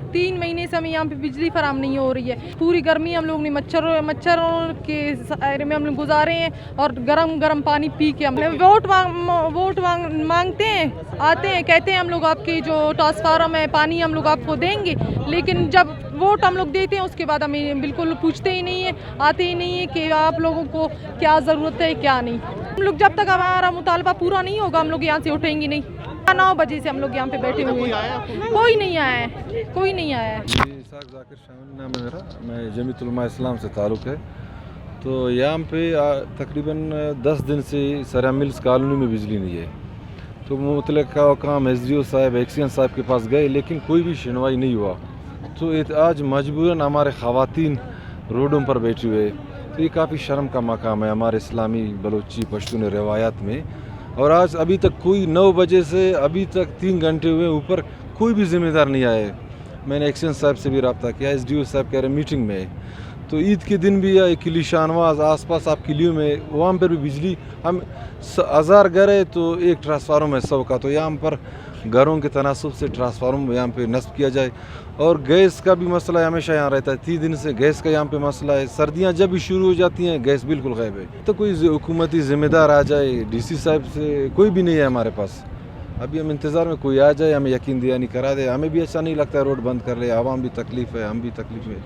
3 महीने से हमें यहाँ पे बिजली फराम नहीं हो रही है। पूरी गर्मी हम लोग ने मच्छरों के दायरे में हम लोग गुजारे हैं और गरम पानी पी के हम वोट मांगते हैं, आते हैं, कहते हैं हम लोग आपकी जो ट्रांसफार्मर है पानी हम लोग आपको देंगे, लेकिन जब वोट हम लोग देते हैं उसके बाद हमें बिल्कुल पूछते ही नहीं है, आते ही नहीं है कि आप लोगों को क्या ज़रूरत है क्या नहीं। हम लोग जब तक हमारा मुतालबा पूरा नहीं होगा हम लोग यहाँ से उठेंगे नहीं। 9 बजे से हम लोग यहाँ पे बैठे हुए हैं, कोई नहीं आया है, कोई नहीं आया है। जाकिर शामिल नाम है मेरा, मैं जमीयत उलमा इस्लाम से ताल्लुक़ है। तो यहाँ पे तकरीबन 10 दिन से सरियाब मिल्स कॉलोनी में बिजली नहीं है। तो मुतल्लिक़ा काम SDO साहब एक्सीएन साहब के पास गए, लेकिन कोई भी सुनवाई नहीं हुआ। तो आज मजबूरन हमारे ख़वातीन रोडों पर बैठी हुए। तो ये काफ़ी शर्म का मकाम है हमारे इस्लामी बलोची पश्तून रवायात में। और आज अभी तक कोई 9 बजे से अभी तक 3 घंटे हुए, ऊपर कोई भी ज़िम्मेदार नहीं आए। मैंने एक्सीएन साहब से भी रब्ता किया, SDO साहब कह रहे मीटिंग में है। तो ईद के दिन भी किली शाहनवाज आसपास आप किलियों में वहाँ पर भी बिजली, हम 1000 घर है तो एक ट्रांसफार्मर है 100 का। तो यहाँ पर घरों के तनासब से ट्रांसफार्मर यहाँ पे नस्ब किया जाए। और गैस का भी मसला हमेशा यहाँ रहता है, 30 दिन से गैस का यहाँ पे मसला है। सर्दियाँ जब भी शुरू हो जाती हैं गैस बिल्कुल गायब है। तो कोई हुकूमती ज़िम्मेदार आ जाए, DC साहब से कोई भी नहीं है हमारे पास। अभी हम इंतज़ार में कोई आ जाए, हमें यकीन दियानी करा दे। हमें भी अच्छा नहीं लगता है रोड बंद कर ले, आवाम भी तकलीफ़ है, हम भी तकलीफ़ में।